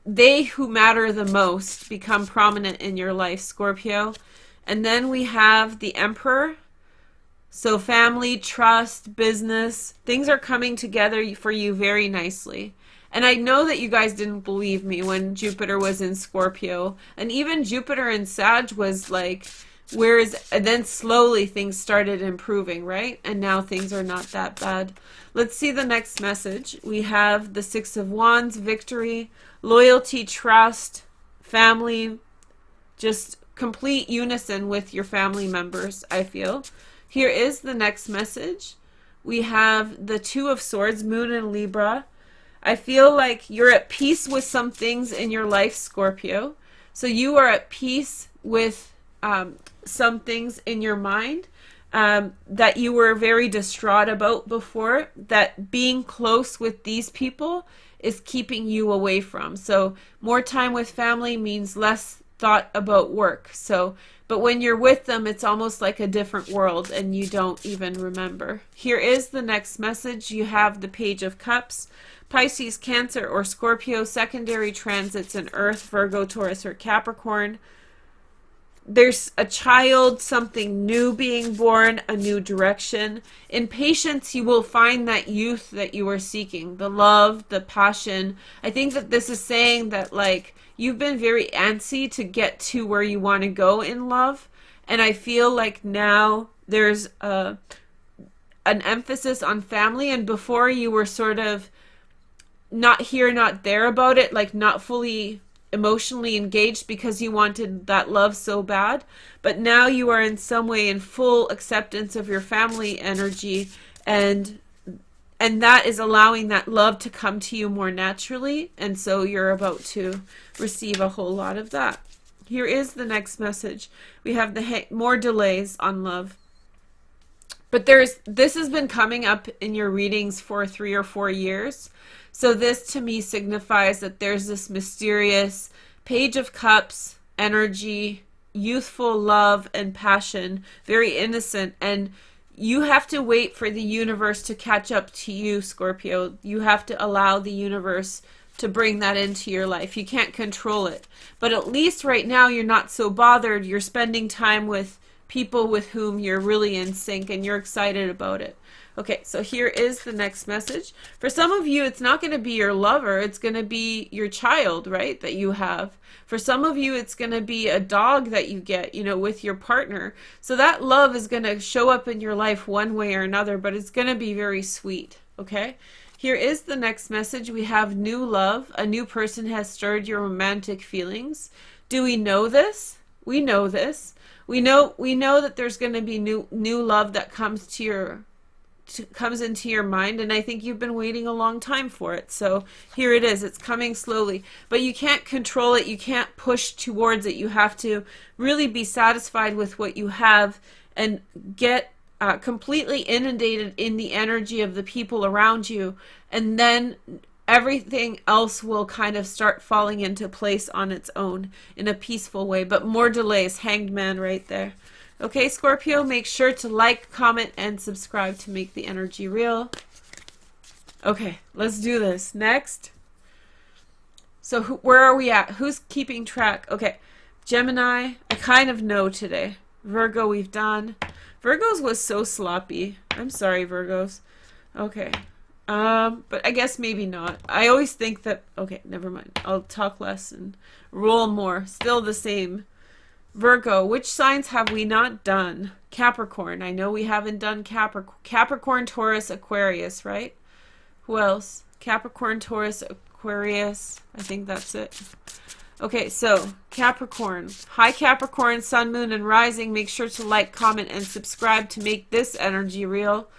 They who matter the most become prominent in your life, Scorpio. And then we have the Emperor. So family, trust, business, things are coming together for you very nicely. And I know that you guys didn't believe me when Jupiter was in Scorpio. And even Jupiter in Sag was like Whereas, and then slowly things started improving, right? And now things are not that bad. Let's see the next message. We have the Six of Wands, victory, loyalty, trust, family, just complete unison with your family members, I feel. Here is the next message. We have the Two of Swords, moon in Libra. I feel like you're at peace with some things in your life, Scorpio. So you are at peace with some things in your mind that you were very distraught about before, that being close with these people is keeping you away from. So more time with family means less thought about work. So, but when you're with them, it's almost like a different world and you don't even remember. Here is the next message. You have the Page of Cups, Pisces, Cancer, or Scorpio, secondary transits in Earth, Virgo, Taurus, or Capricorn. There's a child, something new being born, a new direction. In patience, you will find that youth that you are seeking, the love, the passion. I think that this is saying that, like, you've been very antsy to get to where you want to go in love. And I feel like now there's an emphasis on family. And before you were sort of not here, not there about it, like not fully emotionally engaged because you wanted that love so bad, but now you are in some way in full acceptance of your family energy, and that is allowing that love to come to you more naturally, and so you're about to receive a whole lot of that. Here is the next message. We have the more delays on love. But this has been coming up in your readings for 3 or 4 years. So this to me signifies that there's this mysterious Page of Cups energy, youthful love and passion, very innocent. And you have to wait for the universe to catch up to you, Scorpio. You have to allow the universe to bring that into your life. You can't control it. But at least right now you're not so bothered. You're spending time with people with whom you're really in sync and you're excited about it. Okay, so here is the next message. For some of you, it's not going to be your lover. It's going to be your child, right, that you have. For some of you, it's going to be a dog that you get, you know, with your partner. So that love is going to show up in your life one way or another, but it's going to be very sweet, okay? Here is the next message. We have new love. A new person has stirred your romantic feelings. Do we know this? We know this. We know that there's going to be new love that comes comes into your mind, and I think you've been waiting a long time for it. So here it is. It's coming slowly, but you can't control it. You can't push towards it. You have to really be satisfied with what you have and get completely inundated in the energy of the people around you, and then everything else will kind of start falling into place on its own in a peaceful way. But more delays. Hanged Man right there. Okay, Scorpio, make sure to like, comment, and subscribe to make the energy real. Okay, let's do this. Next. So where are we at? Who's keeping track? Okay, Gemini, I kind of know today. Virgo, we've done. Virgos was so sloppy. I'm sorry, Virgos. Okay. But I guess maybe not. I always think that, okay, never mind. I'll talk less and roll more. Still the same. Virgo, which signs have we not done? Capricorn. I know we haven't done Capricorn, Taurus, Aquarius, right? Who else? Capricorn, Taurus, Aquarius. I think that's it. Okay, so Capricorn. Hi, Capricorn, Sun, Moon, and Rising. Make sure to like, comment, and subscribe to make this energy real.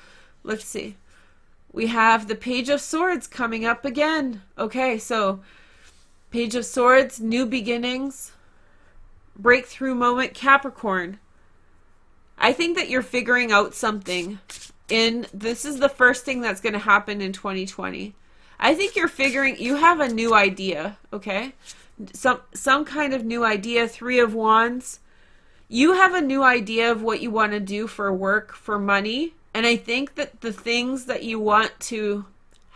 Let's see. We have the Page of Swords coming up again. Okay, so Page of Swords, new beginnings. Breakthrough moment, Capricorn. I think that you're figuring out something this is the first thing that's going to happen in 2020. I think you have a new idea, okay? Some kind of new idea. 3 of Wands. You have a new idea of what you want to do for work, for money, and I think that the things that you want to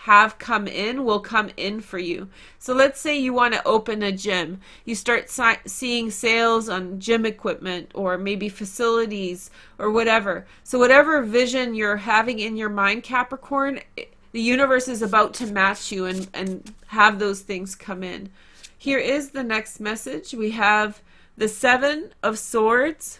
have come in will come in for you. So let's say you want to open a gym. You start seeing sales on gym equipment or maybe facilities or whatever. So whatever vision you're having in your mind, Capricorn, the universe is about to match you and have those things come in. Here is the next message. We have the 7 of Swords,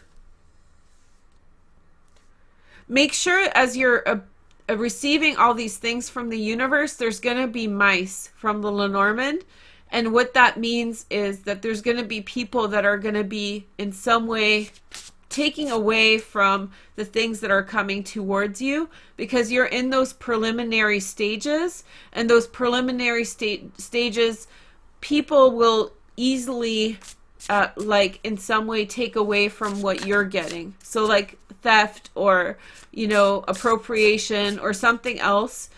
make sure as you're receiving all these things from the universe, there's going to be mice from the Lenormand. And what that means is that there's going to be people that are going to be in some way taking away from the things that are coming towards you, because you're in those preliminary stages, and those preliminary stages, people will easily like in some way take away from what you're getting. So like theft or, you know, appropriation or something else,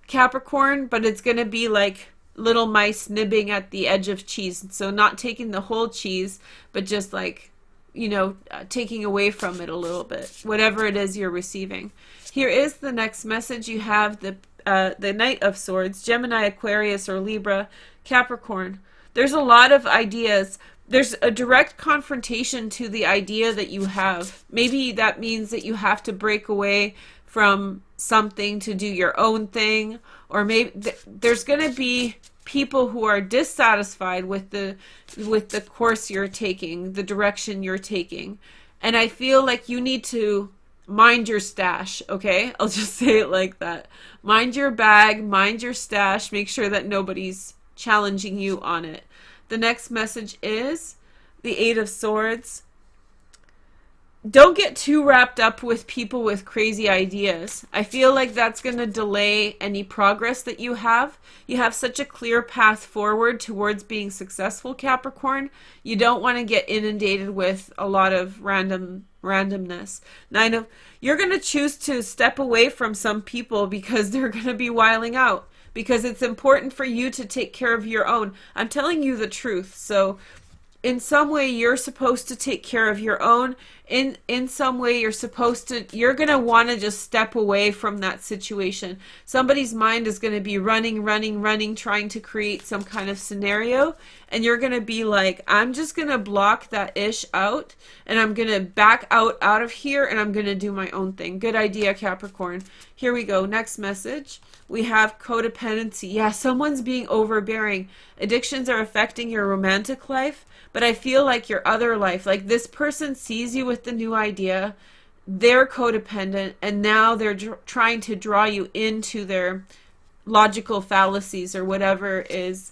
Capricorn, but it's going to be like little mice nibbing at the edge of cheese. So not taking the whole cheese, but just like, you know, taking away from it a little bit, whatever it is you're receiving. Here is the next message. You have the Knight of Swords, Gemini, Aquarius, or Libra, Capricorn. There's a lot of ideas. There's a direct confrontation to the idea that you have. Maybe that means that you have to break away from something to do your own thing, or maybe there's going to be people who are dissatisfied with the course you're taking, the direction you're taking. And I feel like you need to mind your stash, okay? I'll just say it like that. Mind your bag, mind your stash, make sure that nobody's challenging you on it. The next message is the Eight of Swords. Don't get too wrapped up with people with crazy ideas. I feel like that's going to delay any progress that you have. You have such a clear path forward towards being successful, Capricorn. You don't want to get inundated with a lot of randomness. You're going to choose to step away from some people because they're going to be wiling out, because it's important for you to take care of your own. I'm telling you the truth. So in some way you're supposed to take care of your own. In some way you're going to want to just step away from that situation. Somebody's mind is going to be running, trying to create some kind of scenario, and you're going to be like, I'm just going to block that ish out, and I'm going to back out of here, and I'm going to do my own thing. Good idea, Capricorn. Here we go. Next message. We have codependency. Yeah, someone's being overbearing. Addictions are affecting your romantic life, but I feel like your other life, like this person sees you with the new idea, they're codependent, and now they're trying to draw you into their logical fallacies or whatever it is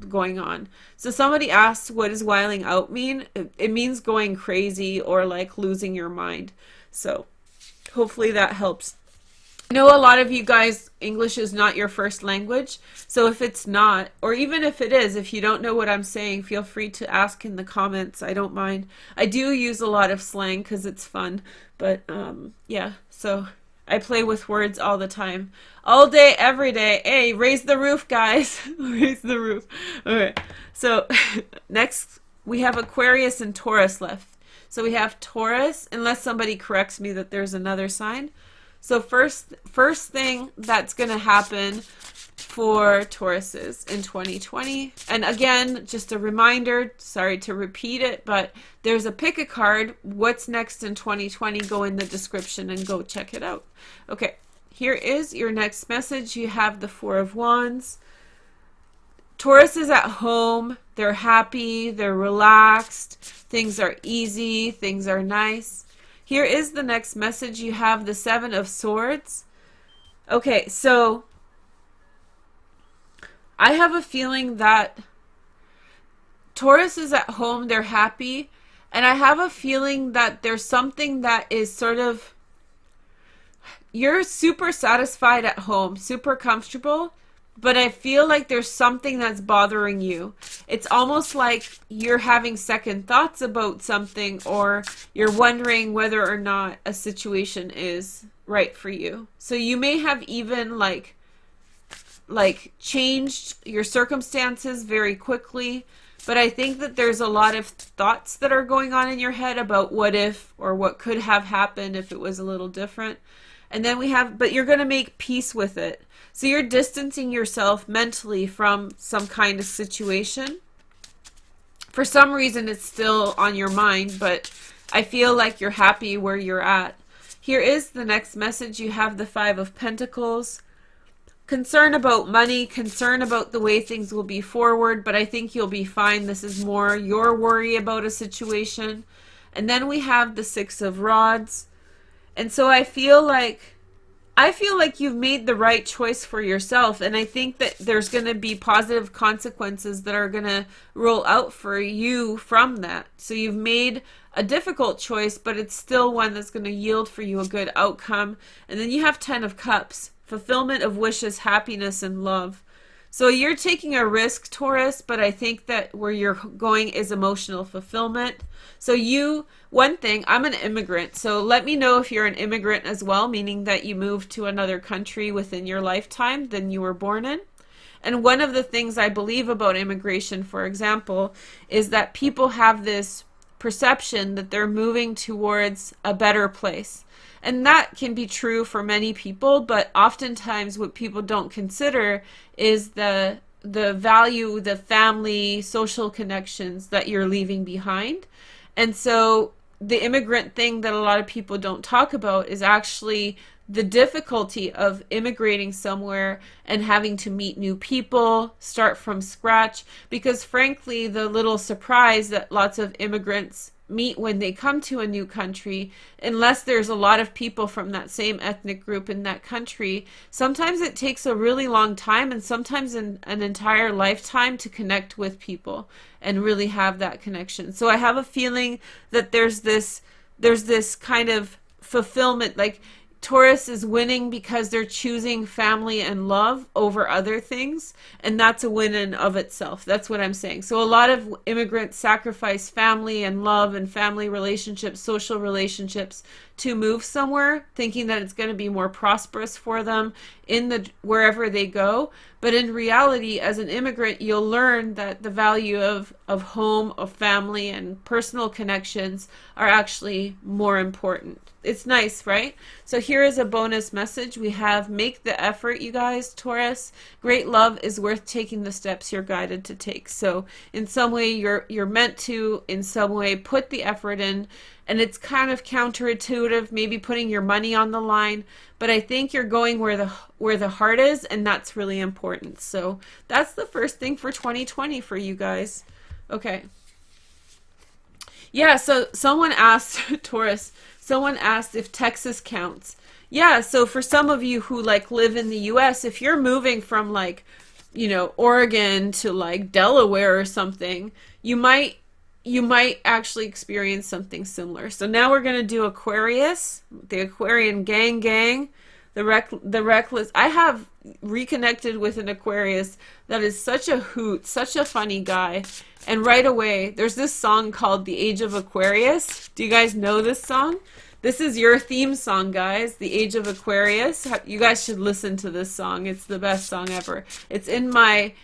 going on. So somebody asked, what does wiling out mean? It means going crazy or like losing your mind. So hopefully that helps. I know a lot of you guys, English is not your first language, so if it's not, or even if it is, if you don't know what I'm saying, feel free to ask in the comments. I don't mind. I do use a lot of slang because it's fun, but yeah, so I play with words all the time. All day, every day. Hey, raise the roof, guys. Raise the roof. Okay, so next we have Aquarius and Taurus left. So we have Taurus, unless somebody corrects me that there's another sign. So first thing that's going to happen for Tauruses in 2020, and again, just a reminder, sorry to repeat it, but there's a pick a card, what's next in 2020, go in the description and go check it out. Okay, here is your next message. You have the Four of Wands. Taurus is at home, they're happy, they're relaxed, things are easy, things are nice. Here is the next message. You have the Seven of Swords. Okay, so I have a feeling that Taurus is at home, they're happy, and I have a feeling that there's something that is sort of, you're super satisfied at home, super comfortable, but I feel like there's something that's bothering you. It's almost like you're having second thoughts about something, or you're wondering whether or not a situation is right for you. So you may have even like changed your circumstances very quickly, but I think that there's a lot of thoughts that are going on in your head about what if or what could have happened if it was a little different. And then we have, but you're going to make peace with it. So you're distancing yourself mentally from some kind of situation. For some reason, it's still on your mind, but I feel like you're happy where you're at. Here is the next message. You have the Five of Pentacles. Concern about money, concern about the way things will be forward, but I think you'll be fine. This is more your worry about a situation. And then we have the Six of Rods. And so I feel like you've made the right choice for yourself, and I think that there's going to be positive consequences that are going to roll out for you from that. So you've made a difficult choice, but it's still one that's going to yield for you a good outcome. And then you have 10 of Cups, fulfillment of wishes, happiness, and love. So you're taking a risk, Taurus, but I think that where you're going is emotional fulfillment. So one thing, I'm an immigrant, so let me know if you're an immigrant as well, meaning that you moved to another country within your lifetime than you were born in. And one of the things I believe about immigration, for example, is that people have this perception that they're moving towards a better place. And that can be true for many people, but oftentimes what people don't consider is the value, the family, social connections that you're leaving behind. And so the immigrant thing that a lot of people don't talk about is actually the difficulty of immigrating somewhere and having to meet new people, start from scratch, because frankly, the little surprise that lots of immigrants meet when they come to a new country, unless there's a lot of people from that same ethnic group in that country, sometimes it takes a really long time and sometimes an entire lifetime to connect with people and really have that connection. So I have a feeling that there's this kind of fulfillment, like Taurus is winning because they're choosing family and love over other things, and that's a win in of itself. That's what I'm saying. So a lot of immigrants sacrifice family and love and family relationships, social relationships to move somewhere, thinking that it's going to be more prosperous for them wherever they go. But in reality, as an immigrant, you'll learn that the value of home, of family, and personal connections are actually more important. It's nice, right? So here is a bonus message. We have, make the effort, you guys, Taurus. Great love is worth taking the steps you're guided to take. So in some way, you're meant to, in some way, put the effort in. And it's kind of counterintuitive, maybe putting your money on the line. But I think you're going where the heart is, and that's really important. So that's the first thing for 2020 for you guys. Okay. Yeah, so someone asked, Taurus, someone asked if Texas counts. Yeah, so for some of you who like live in the US, if you're moving from like, Oregon to like Delaware or something, you might actually experience something similar. So now we're going to do Aquarius, the Aquarian gang, the reckless. I have reconnected with an Aquarius that is such a hoot, such a funny guy. And right away, there's this song called The Age of Aquarius. Do you guys know this song? This is your theme song, guys. The Age of Aquarius. You guys should listen to this song. It's the best song ever. It's in my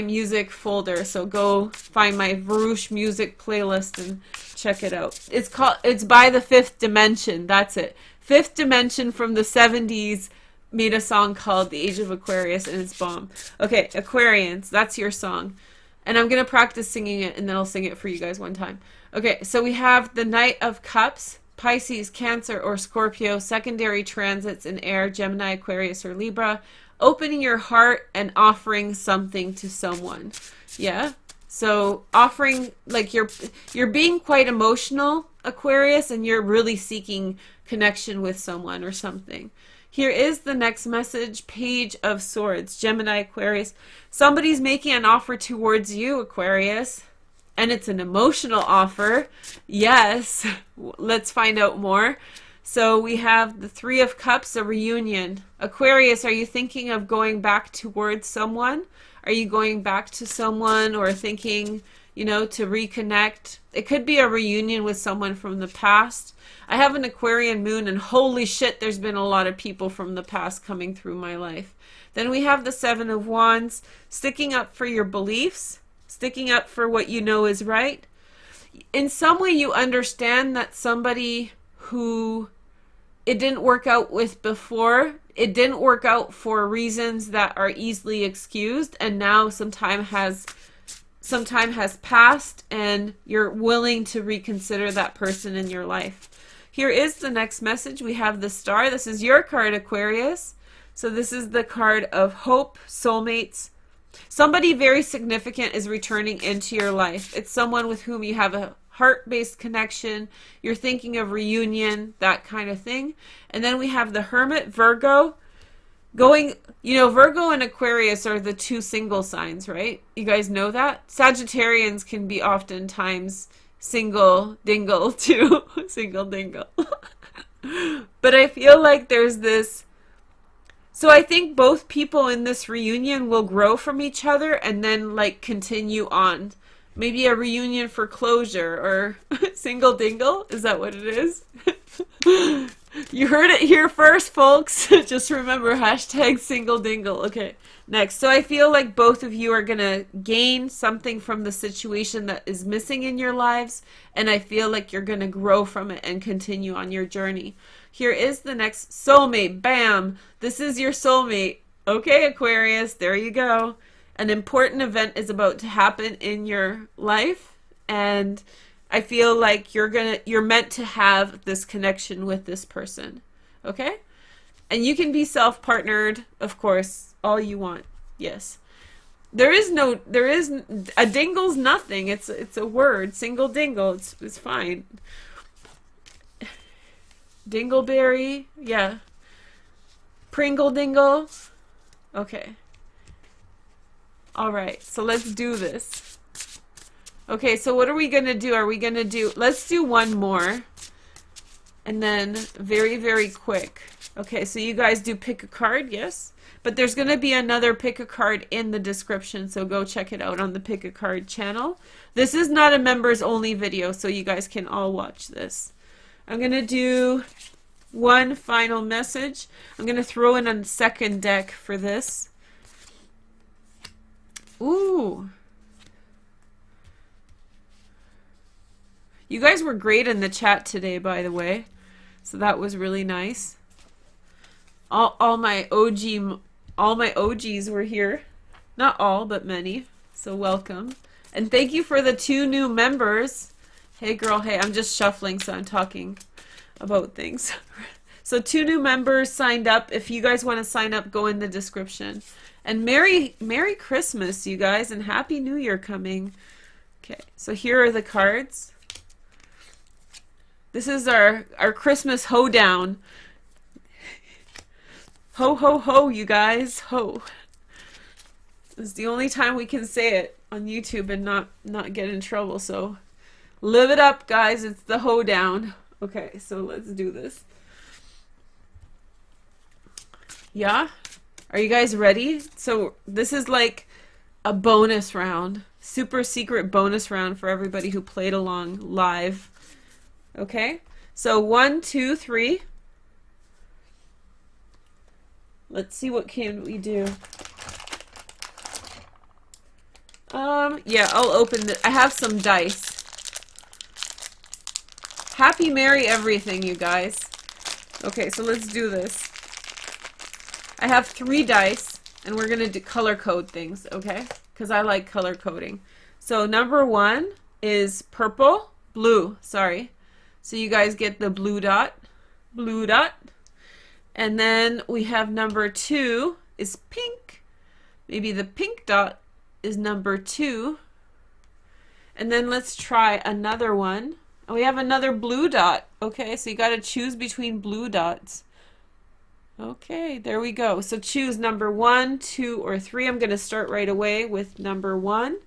music folder, so go find my Veroosh music playlist and check it out. It's by the Fifth Dimension. That's it. Fifth Dimension from the 70s made a song called The Age of Aquarius, and it's bomb. Okay, Aquarians, that's your song. And I'm going to practice singing it, and then I'll sing it for you guys one time. Okay, so we have the Knight of Cups, Pisces, Cancer, or Scorpio, secondary transits in air, Gemini, Aquarius, or Libra. Opening your heart and offering something to someone. Yeah? So offering, like you're being quite emotional, Aquarius, and you're really seeking connection with someone or something. Here is the next message, Page of Swords, Gemini, Aquarius. Somebody's making an offer towards you, Aquarius, and it's an emotional offer. Yes, let's find out more. So we have the Three of Cups, a reunion. Aquarius, are you thinking of going back towards someone? Are you going back to someone or thinking, to reconnect? It could be a reunion with someone from the past. I have an Aquarian moon, and holy shit, there's been a lot of people from the past coming through my life. Then we have the Seven of Wands, sticking up for your beliefs, sticking up for what you know is right. In some way, you understand that somebody who it didn't work out with before, it didn't work out for reasons that are easily excused, and now some time has passed, and you're willing to reconsider that person in your life. Here is the next message. We have the Star. This is your card, Aquarius. So this is the card of hope, soulmates. Somebody very significant is returning into your life. It's someone with whom you have heart-based connection. You're thinking of reunion, that kind of thing. And then we have the Hermit, Virgo. Going, you know, Virgo and Aquarius are the two single signs, right? You guys know that? Sagittarians can be oftentimes single dingle too. Single dingle. But I feel like there's this. So I think both people in this reunion will grow from each other and then like continue on. Maybe a reunion for closure or single dingle. Is that what it is? You heard it here first, folks. Just remember, hashtag single dingle. Okay, next. So I feel like both of you are going to gain something from the situation that is missing in your lives. And I feel like you're going to grow from it and continue on your journey. Here is the next soulmate. Bam! This is your soulmate. Okay, Aquarius, there you go. An important event is about to happen in your life. And I feel like you're meant to have this connection with this person. Okay? And you can be self-partnered, of course, all you want. Yes. There is a dingle's nothing. It's a word. Single dingle. It's fine. Dingleberry. Yeah. Pringle dingle. Okay. All right. So let's do this. Okay, so what are we going to do? Let's do one more. And then very, very quick. Okay, so you guys do pick a card, yes? But there's going to be another pick a card in the description, so go check it out on the Pick a Card channel. This is not a members only video, so you guys can all watch this. I'm going to do one final message. I'm going to throw in a second deck for this. Ooh. You guys were great in the chat today, by the way. So that was really nice. All my OGs were here. Not all, but many. So welcome. And thank you for the 2 new members. Hey girl, hey, I'm just shuffling, so I'm talking about things. So 2 new members signed up. If you guys want to sign up, go in the description. And Merry Christmas, you guys, and Happy New Year coming. Okay, so here are the cards. This is our Christmas hoedown. Ho, ho, ho, you guys. Ho. This is the only time we can say it on YouTube and not get in trouble. So live it up, guys. It's the hoedown. Okay, so let's do this. Yeah? Are you guys ready? So this is like a bonus round. Super secret bonus round for everybody who played along live. Okay, so 1, 2, 3. Let's see what can we do. Yeah, I'll open I have some dice. Happy Merry everything, you guys. Okay, so let's do this. I have 3 dice, and we're gonna color code things, okay? Because I like color coding. So number 1 is blue, sorry. So you guys get the blue dot. And then we have number 2 is pink. Maybe the pink dot is number 2. And then let's try another one. And we have another blue dot. Okay, so you got to choose between blue dots. Okay, there we go. So choose number 1, 2, or 3. I'm going to start right away with number 1.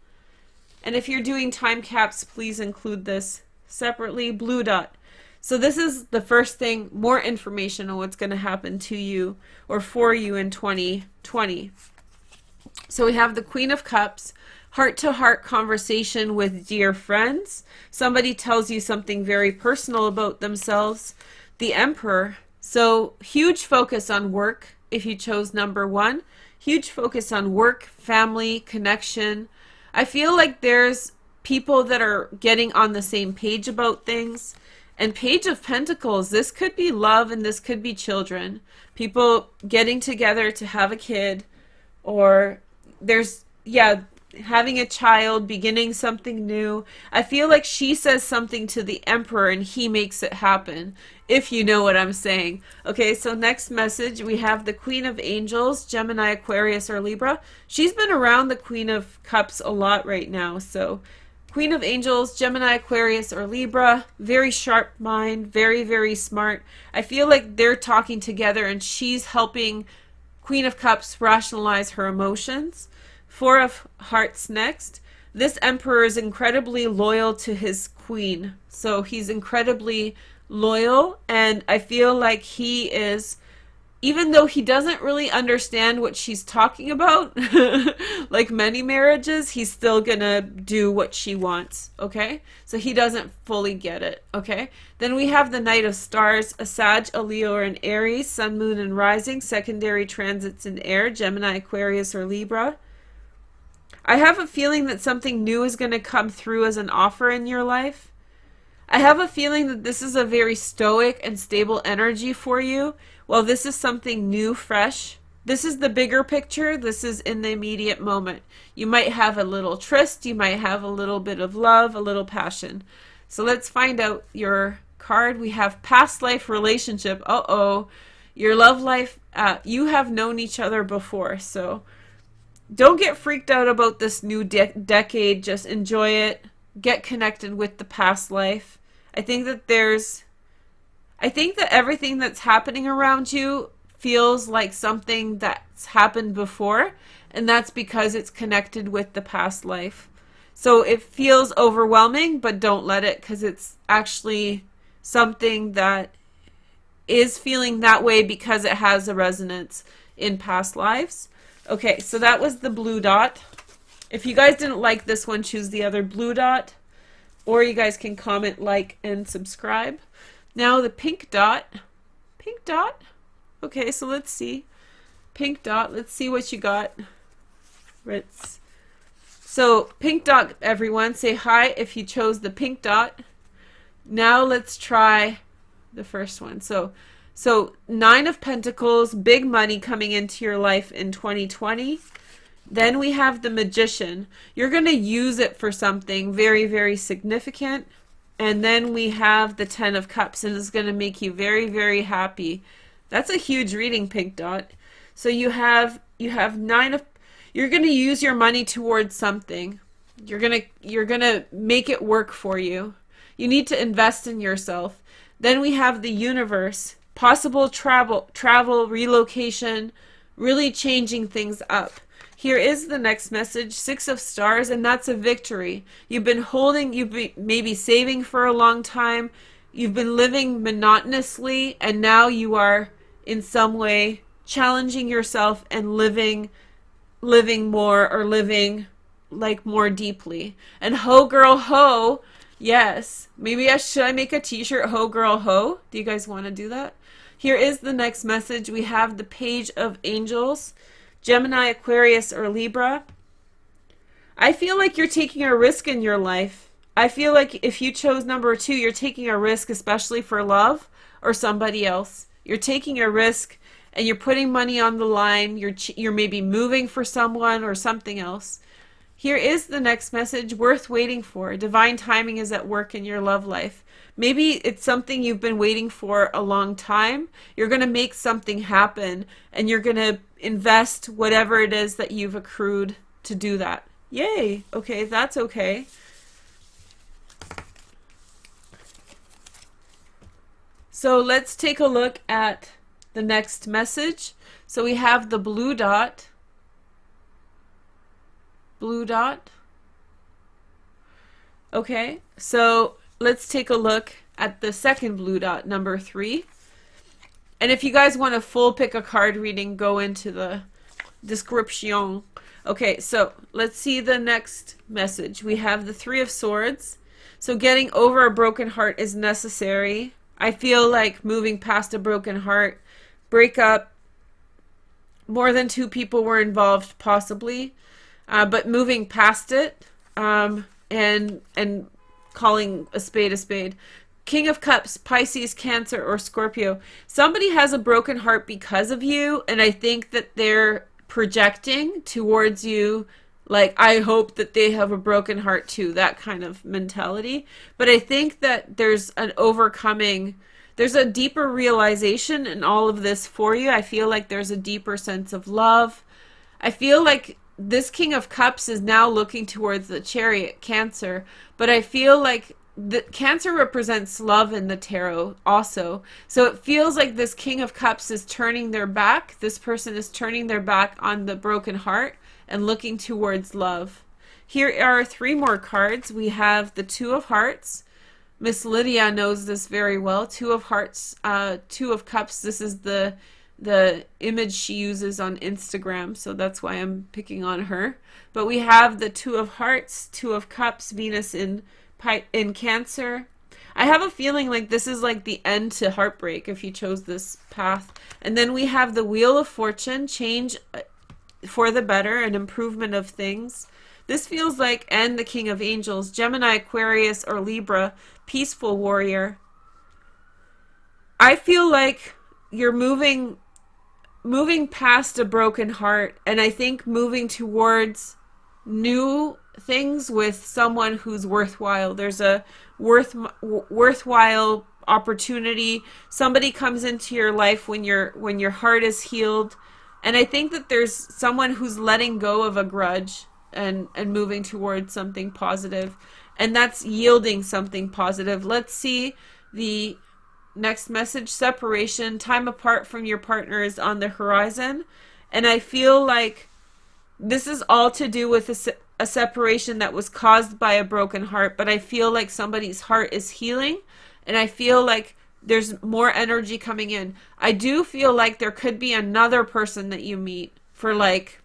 And if you're doing time caps, please include this separately. Blue dot. So this is the first thing, more information on what's going to happen to you or for you in 2020. So we have the Queen of Cups, heart-to-heart conversation with dear friends. Somebody tells you something very personal about themselves. The Emperor. So huge focus on work if you chose number 1. Huge focus on work, family, connection. I feel like there's people that are getting on the same page about things. And Page of Pentacles, this could be love and this could be children. People getting together to have a kid, or there's, yeah, having a child, beginning something new. I feel like she says something to the Emperor and he makes it happen, if you know what I'm saying. Okay, so next message, we have the Queen of Angels, Gemini, Aquarius, or Libra. She's been around the Queen of Cups a lot right now, so Queen of Angels, Gemini, Aquarius, or Libra. Very sharp mind, very, very smart. I feel like they're talking together and she's helping Queen of Cups rationalize her emotions. Four of Hearts next. This Emperor is incredibly loyal to his queen. So he's incredibly loyal, and I feel like he is, even though he doesn't really understand what she's talking about, like many marriages, he's still gonna do what she wants, okay? So he doesn't fully get it, okay? Then we have the Knight of Stars, a Sag, a Leo, or an Aries, Sun, Moon, and Rising, secondary transits in air, Gemini, Aquarius, or Libra. I have a feeling that something new is going to come through as an offer in your life. I have a feeling that this is a very stoic and stable energy for you. Well, this is something new, fresh. This is the bigger picture. This is in the immediate moment. You might have a little tryst. You might have a little bit of love, a little passion. So let's find out your card. We have past life relationship. Uh-oh. Your love life, you have known each other before, so don't get freaked out about this new decade. Just enjoy it. Get connected with the past life. I think that everything that's happening around you feels like something that's happened before, and that's because it's connected with the past life. So it feels overwhelming, but don't let it, because it's actually something that is feeling that way because it has a resonance in past lives. Okay, so that was the blue dot. If you guys didn't like this one, choose the other blue dot. Or you guys can comment, like, and subscribe. Now the pink dot. Pink dot? Okay, so let's see. Pink dot, let's see what you got. So, pink dot, everyone. Say hi if you chose the pink dot. Now let's try the first one. So Nine of Pentacles, big money coming into your life in 2020. Then we have the Magician. You're going to use it for something very, very significant. And then we have the Ten of Cups, and it's going to make you very, very happy. That's a huge reading, pink dot. So you have you're going to use your money towards something. You're going to make it work for you. You need to invest in yourself. Then we have the Universe. Possible travel, relocation, really changing things up. Here is the next message, Six of Stars, and that's a victory. You've been maybe saving for a long time. You've been living monotonously, and now you are in some way challenging yourself and living more, or living like more deeply. And ho girl ho, yes. Maybe should I make a t-shirt, ho girl ho? Do you guys want to do that? Here is the next message. We have the Page of Angels, Gemini, Aquarius, or Libra. I feel like you're taking a risk in your life. I feel like if you chose number 2, you're taking a risk, especially for love or somebody else. You're taking a risk and you're putting money on the line. You're maybe moving for someone or something else. Here is the next message, worth waiting for. Divine timing is at work in your love life. Maybe it's something you've been waiting for a long time. You're going to make something happen, and you're going to invest whatever it is that you've accrued to do that. Yay! Okay, that's okay. So let's take a look at the next message. So we have the blue dot. Blue dot. Okay, so let's take a look at the second blue dot, number 3. And if you guys want a full pick a card reading, go into the description. Okay, so let's see the next message. We have the Three of Swords. So getting over a broken heart is necessary. I feel like moving past a broken heart, breakup, more than 2 people were involved possibly, but moving past it, and calling a spade a spade. King of Cups, Pisces, Cancer, or Scorpio. Somebody has a broken heart because of you, and I think that they're projecting towards you, like, I hope that they have a broken heart too, that kind of mentality. But I think that there's there's a deeper realization in all of this for you. I feel like there's a deeper sense of love. I feel like this King of Cups is now looking towards the Chariot, Cancer, but I feel like the Cancer represents love in the tarot also. So it feels like this King of Cups is turning their back. This person is turning their back on the broken heart and looking towards love. Here are 3 more cards. We have the Two of Hearts. Miss Lydia knows this very well. Two of Hearts, Two of Cups. This is the image she uses on Instagram, so that's why I'm picking on her. But we have the Two of Hearts, Two of Cups, Venus in Cancer. I have a feeling like this is like the end to heartbreak if you chose this path. And then we have the Wheel of Fortune, change for the better, an improvement of things. This feels like, and the King of Angels, Gemini, Aquarius, or Libra, peaceful warrior. I feel like you're moving past a broken heart, and I think moving towards new things with someone who's worthwhile. There's a worthwhile opportunity. Somebody comes into your life when your heart is healed, and I think that there's someone who's letting go of a grudge and moving towards something positive, and that's yielding something positive. Let's see the next message. Separation, time apart from your partner is on the horizon, and I feel like this is all to do with a separation that was caused by a broken heart, but I feel like somebody's heart is healing, and I feel like there's more energy coming in. I do feel like there could be another person that you meet for, like,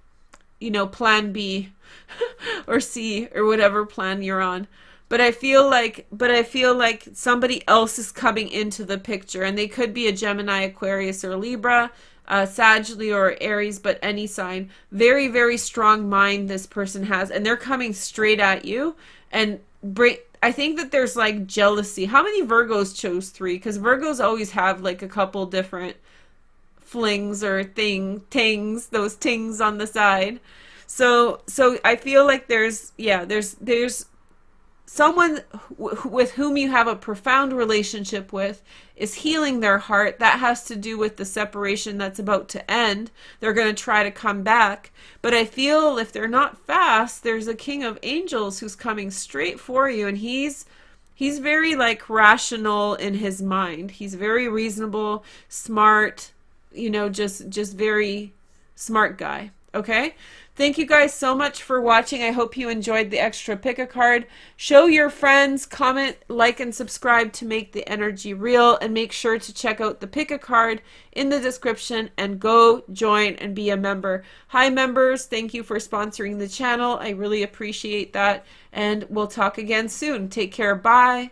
you know, plan B or C or whatever plan you're on. But I feel like somebody else is coming into the picture, and they could be a Gemini, Aquarius, or Libra, Sagittarius or Aries, but any sign. Very, very strong mind this person has, and they're coming straight at you. And I think that there's like jealousy. How many Virgos chose 3? Because Virgos always have like a couple different flings or tings, those tings on the side. So I feel like there's someone with whom you have a profound relationship with is healing their heart. That has to do with the separation that's about to end. They're going to try to come back. But I feel if they're not fast, there's a King of Angels who's coming straight for you, and he's very like rational in his mind. He's very reasonable, smart, you know, just very smart guy. Okay? Thank you guys so much for watching. I hope you enjoyed the extra pick a card. Show your friends, comment, like, and subscribe to make the energy real. And make sure to check out the pick a card in the description and go join and be a member. Hi members, thank you for sponsoring the channel. I really appreciate that. And we'll talk again soon. Take care. Bye.